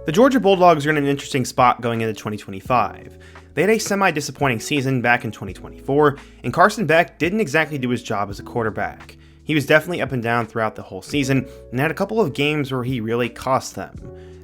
The Georgia Bulldogs are in an interesting spot going into 2025. They had a semi-disappointing season back in 2024, and Carson Beck didn't exactly do his job as a quarterback. He was definitely up and down throughout the whole season, and had a couple of games where he really cost them.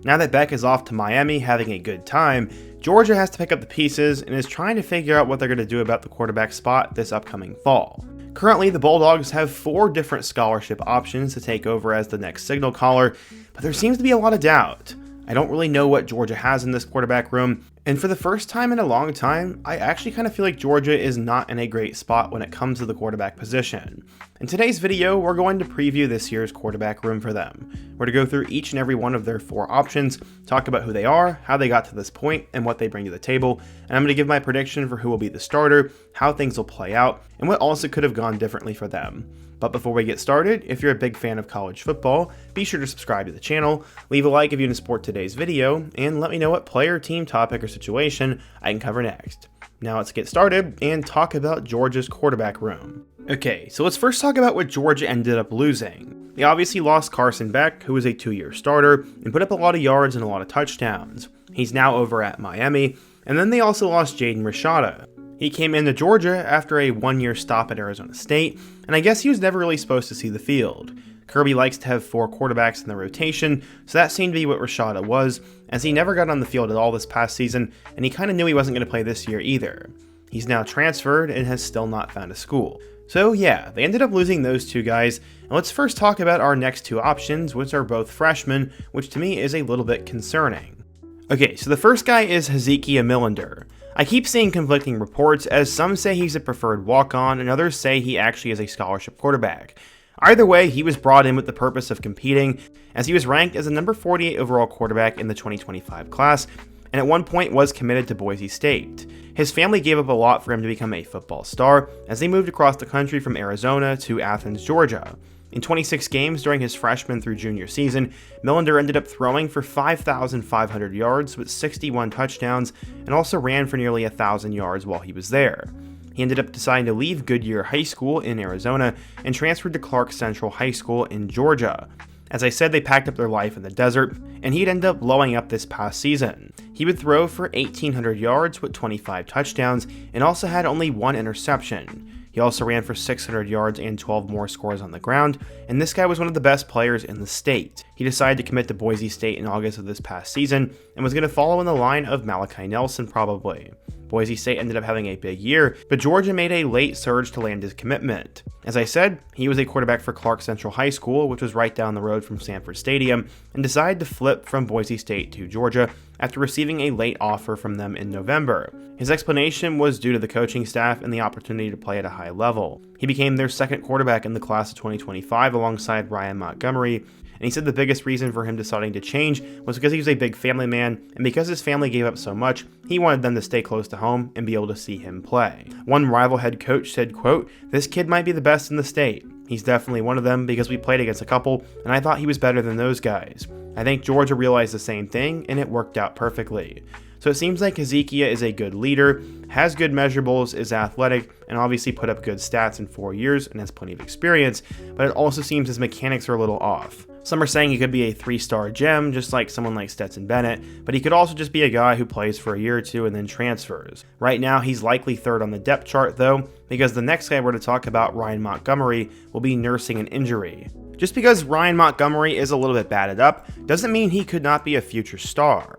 Now that Beck is off to Miami having a good time, Georgia has to pick up the pieces and is trying to figure out what they're going to do about the quarterback spot this upcoming fall. Currently, the Bulldogs have 4 different scholarship options to take over as the next signal caller, but there seems to be a lot of doubt. I don't really know what Georgia has in this quarterback room, and for the first time in a long time, I actually kind of feel like Georgia is not in a great spot when it comes to the quarterback position. In today's video, we're going to preview this year's quarterback room for them. We're to go through each and every one of their 4 options, talk about who they are, how they got to this point, and what they bring to the table, and I'm going to give my prediction for who will be the starter, how things will play out, and what also could have gone differently for them. But before we get started, if you're a big fan of college football, be sure to subscribe to the channel, leave a like if you want to support today's video, and let me know what player, team, topic, or situation I can cover next. Now let's get started and talk about Georgia's quarterback room. Okay, so let's first talk about what Georgia ended up losing. They obviously lost Carson Beck, who was a 2-year starter, and put up a lot of yards and a lot of touchdowns. He's now over at Miami, and then they also lost Jaden Rashada. He came into Georgia after a 1-year stop at Arizona State, and I guess he was never really supposed to see the field. Kirby likes to have 4 quarterbacks in the rotation, so that seemed to be what Rashada was, as he never got on the field at all this past season, and he kind of knew he wasn't going to play this year either. He's now transferred and has still not found a school. So yeah, they ended up losing those 2 guys, and let's first talk about our next 2 options, which are both freshmen, which to me is a little bit concerning. Okay, so the first guy is Hezekiah Millender. I keep seeing conflicting reports, as some say he's a preferred walk-on and others say he actually is a scholarship quarterback. Either way, he was brought in with the purpose of competing, as he was ranked as the number 48 overall quarterback in the 2025 class, and at one point was committed to Boise State. His family gave up a lot for him to become a football star, as they moved across the country from Arizona to Athens, Georgia. In 26 games during his freshman through junior season, Millender ended up throwing for 5,500 yards with 61 touchdowns, and also ran for nearly 1,000 yards while he was there. He ended up deciding to leave Goodyear High School in Arizona and transferred to Clark Central High School in Georgia. As I said, they packed up their life in the desert, and he'd end up blowing up this past season. He would throw for 1,800 yards with 25 touchdowns, and also had only 1 interception. He also ran for 600 yards and 12 more scores on the ground, and this guy was one of the best players in the state. He decided to commit to Boise State in August of this past season, and was going to follow in the line of Malachi Nelson probably. Boise State ended up having a big year, but Georgia made a late surge to land his commitment. As I said, he was a quarterback for Clark Central High School, which was right down the road from Sanford Stadium, and decided to flip from Boise State to Georgia after receiving a late offer from them in November. His explanation was due to the coaching staff and the opportunity to play at a high level. He became their second quarterback in the class of 2025 alongside Ryan Montgomery, and he said the biggest reason for him deciding to change was because he was a big family man, and because his family gave up so much, he wanted them to stay close to home and be able to see him play. One rival head coach said, quote, "This kid might be the best in the state. He's definitely one of them because we played against a couple, and I thought he was better than those guys." I think Georgia realized the same thing, and it worked out perfectly. So it seems like Hezekiah is a good leader, has good measurables, is athletic, and obviously put up good stats in 4 years and has plenty of experience, but it also seems his mechanics are a little off. Some are saying he could be a 3-star gem, just like someone like Stetson Bennett, but he could also just be a guy who plays for a year or 2 and then transfers. Right now, he's likely 3rd on the depth chart though, because the next guy we're to talk about, Ryan Montgomery, will be nursing an injury. Just because Ryan Montgomery is a little bit batted up, doesn't mean he could not be a future star.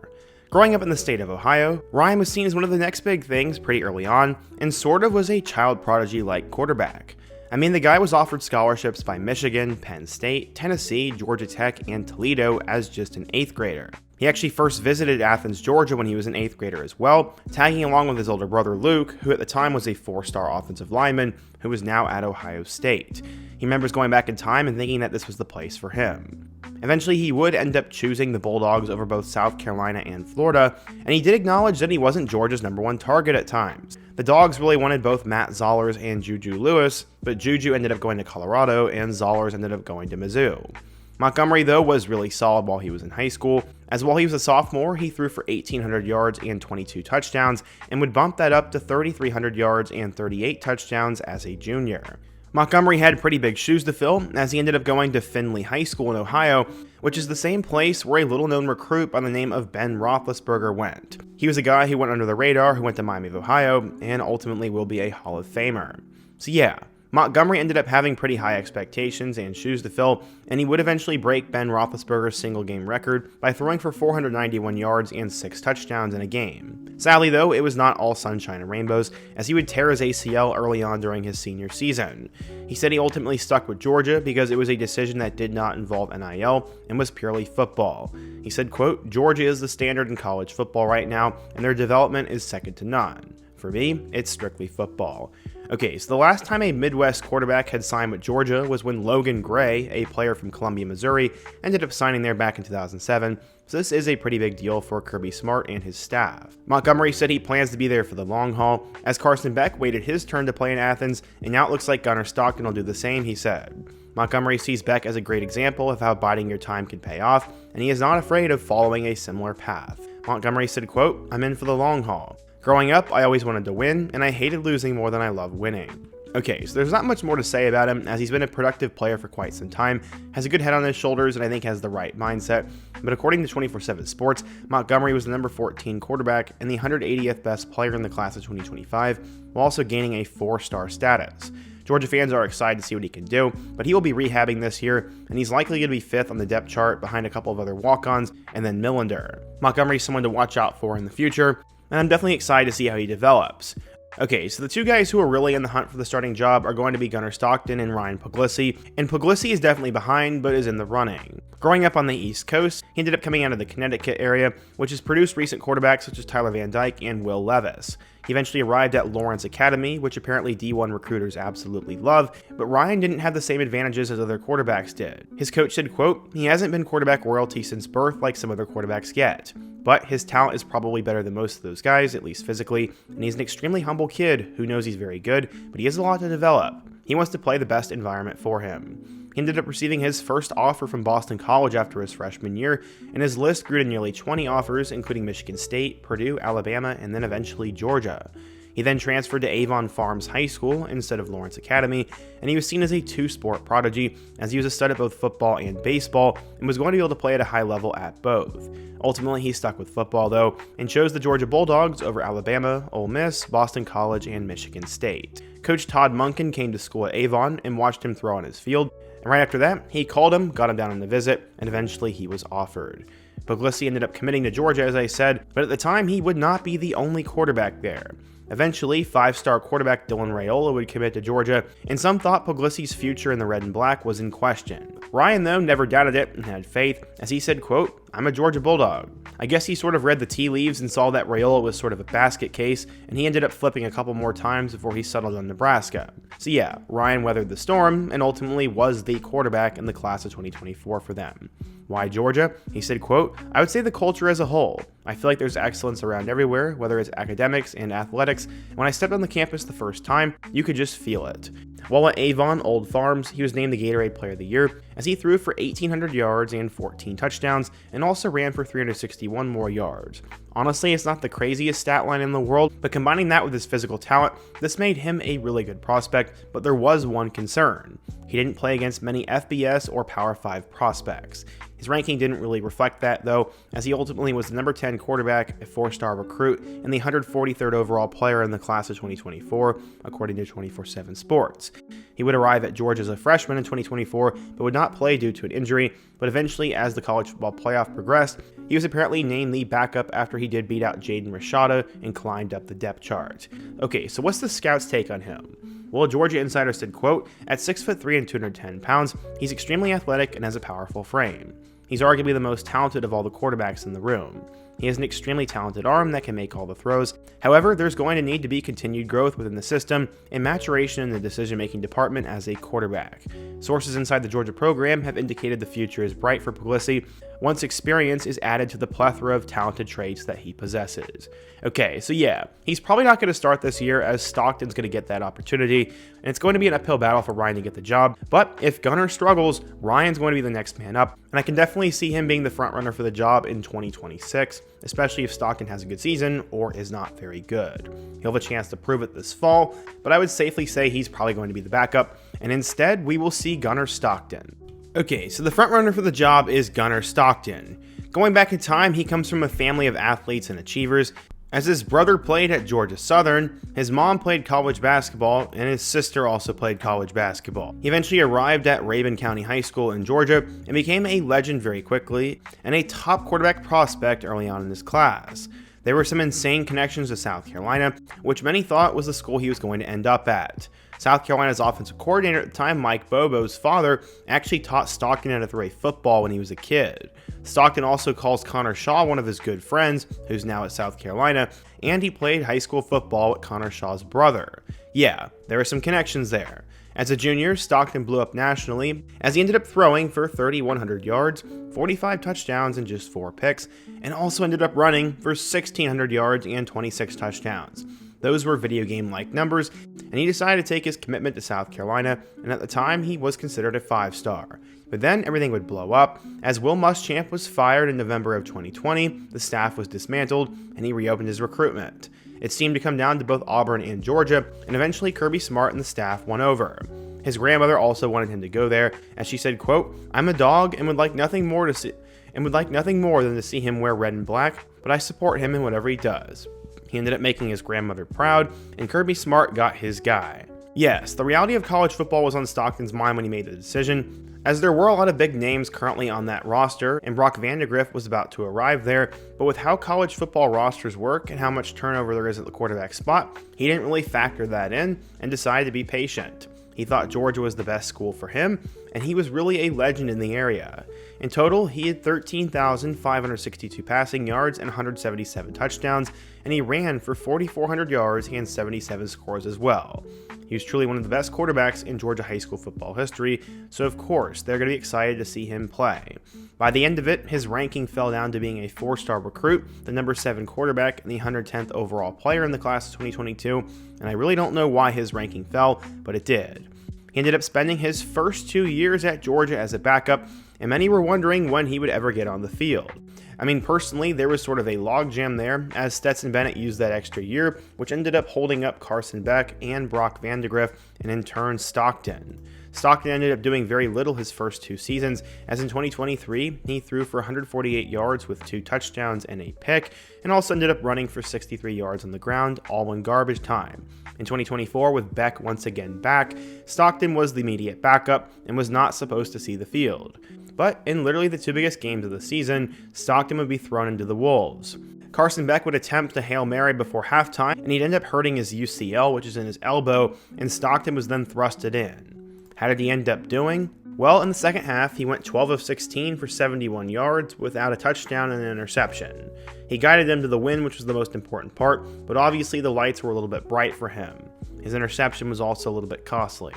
Growing up in the state of Ohio, Ryan was seen as one of the next big things pretty early on, and sort of was a child prodigy-like quarterback. I mean, the guy was offered scholarships by Michigan, Penn State, Tennessee, Georgia Tech, and Toledo as just an 8th grader. He actually first visited Athens, Georgia when he was an 8th grader as well, tagging along with his older brother Luke, who at the time was a 4-star offensive lineman, who is now at Ohio State. He remembers going back in time and thinking that this was the place for him. Eventually, he would end up choosing the Bulldogs over both South Carolina and Florida, and he did acknowledge that he wasn't Georgia's #1 target at times. The Dogs really wanted both Matt Zollers and Juju Lewis, but Juju ended up going to Colorado and Zollers ended up going to Mizzou. Montgomery, though, was really solid while he was in high school, as while he was a sophomore, he threw for 1,800 yards and 22 touchdowns, and would bump that up to 3,300 yards and 38 touchdowns as a junior. Montgomery had pretty big shoes to fill, as he ended up going to Findlay High School in Ohio, which is the same place where a little-known recruit by the name of Ben Roethlisberger went. He was a guy who went under the radar, who went to Miami of Ohio, and ultimately will be a Hall of Famer. So yeah, Montgomery ended up having pretty high expectations and shoes to fill, and he would eventually break Ben Roethlisberger's single-game record by throwing for 491 yards and 6 touchdowns in a game. Sadly, though, it was not all sunshine and rainbows, as he would tear his ACL early on during his senior season. He said he ultimately stuck with Georgia because it was a decision that did not involve NIL and was purely football. He said, quote, "Georgia is the standard in college football right now, and their development is second to none. For me, it's strictly football." Okay, so the last time a Midwest quarterback had signed with Georgia was when Logan Gray, a player from Columbia, Missouri, ended up signing there back in 2007, so this is a pretty big deal for Kirby Smart and his staff. Montgomery said he plans to be there for the long haul, as Carson Beck waited his turn to play in Athens, and now it looks like Gunnar Stockton will do the same, he said. Montgomery sees Beck as a great example of how biding your time can pay off, and he is not afraid of following a similar path. Montgomery said, quote, "I'm in for the long haul. Growing up, I always wanted to win, and I hated losing more than I love winning." Okay, so there's not much more to say about him, as he's been a productive player for quite some time, has a good head on his shoulders, and I think has the right mindset. But according to 24/7 Sports, Montgomery was the number 14 quarterback and the 180th best player in the class of 2025, while also gaining a 4-star status. Georgia fans are excited to see what he can do, but he will be rehabbing this year, and he's likely going to be 5th on the depth chart behind a couple of other walk-ons and then Millender. Montgomery's someone to watch out for in the future, and I'm definitely excited to see how he develops. Okay, so the two guys who are really in the hunt for the starting job are going to be Gunnar Stockton and Ryan Puglisi, and Puglisi is definitely behind, but is in the running. Growing up on the East Coast, he ended up coming out of the Connecticut area, which has produced recent quarterbacks such as Tyler Van Dyke and Will Levis. He eventually arrived at Lawrence Academy, which apparently D1 recruiters absolutely love, but Ryan didn't have the same advantages as other quarterbacks did. His coach said, quote, "He hasn't been quarterback royalty since birth like some other quarterbacks get, but his talent is probably better than most of those guys, at least physically, and he's an extremely humble kid who knows he's very good, but he has a lot to develop. He wants to play the best environment for him." He ended up receiving his first offer from Boston College after his freshman year, and his list grew to nearly 20 offers, including Michigan State, Purdue, Alabama, and then eventually Georgia. He then transferred to Avon Farms High School instead of Lawrence Academy, and he was seen as a two-sport prodigy, as he was a stud at both football and baseball, and was going to be able to play at a high level at both. Ultimately, he stuck with football, though, and chose the Georgia Bulldogs over Alabama, Ole Miss, Boston College, and Michigan State. Coach Todd Monken came to school at Avon and watched him throw on his field, and right after that, he called him, got him down on the visit, and eventually he was offered. Puglisi ended up committing to Georgia, as I said, but at the time, he would not be the only quarterback there. Eventually, 5-star quarterback Dylan Raiola would commit to Georgia, and some thought Puglisi's future in the red and black was in question. Ryan, though, never doubted it and had faith, as he said, quote, "I'm a Georgia Bulldog." I guess he sort of read the tea leaves and saw that Raiola was sort of a basket case, and he ended up flipping a couple more times before he settled on Nebraska. So yeah, Ryan weathered the storm and ultimately was the quarterback in the class of 2024 for them. Why Georgia? He said, quote, "I would say the culture as a whole. I feel like there's excellence around everywhere, whether it's academics and athletics. When I stepped on the campus the first time, you could just feel it." While at Avon Old Farms, he was named the Gatorade Player of the Year, as he threw for 1,800 yards and 14 touchdowns, and also ran for 361 more yards. Honestly, it's not the craziest stat line in the world, but combining that with his physical talent, this made him a really good prospect, but there was one concern. He didn't play against many FBS or Power 5 prospects. His ranking didn't really reflect that, though, as he ultimately was the number 10 quarterback, a 4-star recruit, and the 143rd overall player in the class of 2024, according to 24/7 Sports. He would arrive at Georgia as a freshman in 2024, but would not play due to an injury, but eventually, as the college football playoff progressed, he was apparently named the backup after he did beat out Jaden Rashada and climbed up the depth chart. Okay, so what's the scouts' take on him? Well, a Georgia insider said, quote, "At 6'3" and 210 pounds, he's extremely athletic and has a powerful frame. He's arguably the most talented of all the quarterbacks in the room. He has an extremely talented arm that can make all the throws. However, there's going to need to be continued growth within the system and maturation in the decision-making department as a quarterback. Sources inside the Georgia program have indicated the future is bright for Puglisi once experience is added to the plethora of talented traits that he possesses." Okay, so yeah, he's probably not going to start this year, as Stockton's going to get that opportunity, and it's going to be an uphill battle for Ryan to get the job, but if Gunnar struggles, Ryan's going to be the next man up, and I can definitely see him being the front runner for the job in 2026, especially if Stockton has a good season or is not very good. He'll have a chance to prove it this fall, but I would safely say he's probably going to be the backup, and instead we will see Gunnar Stockton. Okay, so the frontrunner for the job is Gunnar Stockton. Going back in time, he comes from a family of athletes and achievers. As his brother played at Georgia Southern, his mom played college basketball, and his sister also played college basketball. He eventually arrived at Rabun County High School in Georgia and became a legend very quickly, and a top quarterback prospect early on in his class. There were some insane connections to South Carolina, which many thought was the school he was going to end up at. South Carolina's offensive coordinator at the time, Mike Bobo's father, actually taught Stockton how to throw a football when he was a kid. Stockton also calls Connor Shaw one of his good friends, who's now at South Carolina, and he played high school football with Connor Shaw's brother. Yeah, there are some connections there. As a junior, Stockton blew up nationally, as he ended up throwing for 3,100 yards, 45 touchdowns, and just 4 picks, and also ended up running for 1,600 yards and 26 touchdowns. Those were video game-like numbers, and he decided to take his commitment to South Carolina, and at the time he was considered a 5-star. But then everything would blow up, as Will Muschamp was fired in November of 2020, the staff was dismantled, and he reopened his recruitment. It seemed to come down to both Auburn and Georgia, and eventually Kirby Smart and the staff won over. His grandmother also wanted him to go there, as she said, quote, "I'm a dog and would like nothing more than to see him wear red and black, but I support him in whatever he does." He ended up making his grandmother proud, and Kirby Smart got his guy. Yes, the reality of college football was on Stockton's mind when he made the decision, as there were a lot of big names currently on that roster, and Brock Vandagriff was about to arrive there, but with how college football rosters work and how much turnover there is at the quarterback spot, he didn't really factor that in and decided to be patient. He thought Georgia was the best school for him, and he was really a legend in the area. In total, he had 13,562 passing yards and 177 touchdowns, and he ran for 4,400 yards and 77 scores as well. He was truly one of the best quarterbacks in Georgia high school football history, so of course they're going to be excited to see him play. By the end of it, his ranking fell down to being a 4-star recruit, the number 7 quarterback, and the 110th overall player in the class of 2022, and I really don't know why his ranking fell, but it did. He ended up spending his first 2 years at Georgia as a backup, and many were wondering when he would ever get on the field. I mean, personally, there was sort of a logjam there, as Stetson Bennett used that extra year, which ended up holding up Carson Beck and Brock Vandagriff, and in turn Stockton. Stockton ended up doing very little his first 2 seasons, as in 2023, he threw for 148 yards with 2 touchdowns and a pick, and also ended up running for 63 yards on the ground, all in garbage time. In 2024, with Beck once again back, Stockton was the immediate backup and was not supposed to see the field. But in literally the 2 biggest games of the season, Stockton would be thrown into the wolves. Carson Beck would attempt a Hail Mary before halftime, and he'd end up hurting his UCL, which is in his elbow, and Stockton was then thrusted in. How did he end up doing? Well, in the second half, he went 12 of 16 for 71 yards without a touchdown and an interception. He guided them to the win, which was the most important part, but obviously the lights were a little bit bright for him. His interception was also a little bit costly.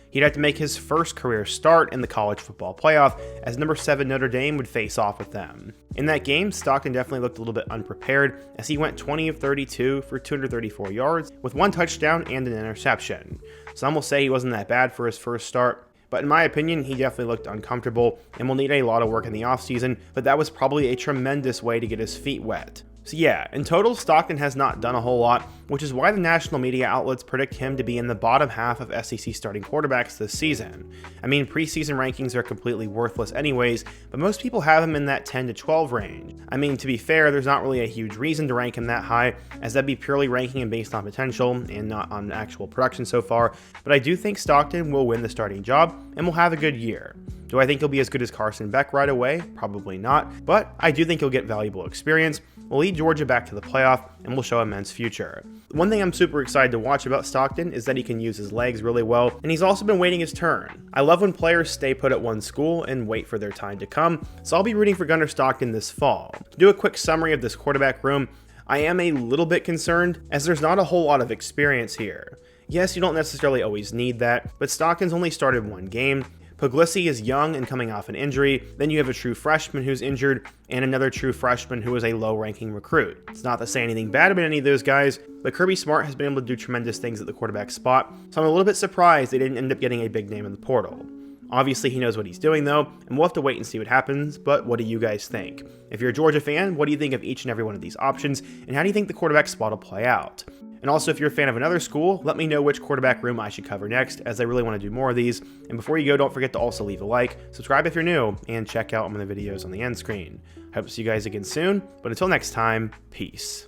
He'd have to make his first career start in the college football playoff, as number 7 Notre Dame would face off with them. In that game, Stockton definitely looked a little bit unprepared, as he went 20 of 32 for 234 yards, with 1 touchdown and an interception. Some will say he wasn't that bad for his first start, but in my opinion, he definitely looked uncomfortable and will need a lot of work in the offseason, but that was probably a tremendous way to get his feet wet. So yeah, in total, Stockton has not done a whole lot, which is why the national media outlets predict him to be in the bottom half of SEC starting quarterbacks this season. I mean, preseason rankings are completely worthless anyways, but most people have him in that 10 to 12 range. I mean, to be fair, there's not really a huge reason to rank him that high, as that'd be purely ranking him based on potential and not on actual production so far, but I do think Stockton will win the starting job and will have a good year. Do I think he'll be as good as Carson Beck right away? Probably not, but I do think he'll get valuable experience, will lead Georgia back to the playoff, and will show immense future. One thing I'm super excited to watch about Stockton is that he can use his legs really well, and he's also been waiting his turn. I love when players stay put at one school and wait for their time to come, so I'll be rooting for Gunnar Stockton this fall. To do a quick summary of this quarterback room, I am a little bit concerned, as there's not a whole lot of experience here. Yes, you don't necessarily always need that, but Stockton's only started 1 game. Puglisi is young and coming off an injury, then you have a true freshman who's injured, and another true freshman who is a low-ranking recruit. It's not to say anything bad about any of those guys, but Kirby Smart has been able to do tremendous things at the quarterback spot, so I'm a little bit surprised they didn't end up getting a big name in the portal. Obviously, he knows what he's doing, though, and we'll have to wait and see what happens, but what do you guys think? If you're a Georgia fan, what do you think of each and every one of these options, and how do you think the quarterback spot will play out? And also, if you're a fan of another school, let me know which quarterback room I should cover next, as I really want to do more of these. And before you go, don't forget to also leave a like, subscribe if you're new, and check out one of the videos on the end screen. I hope to see you guys again soon, but until next time, peace.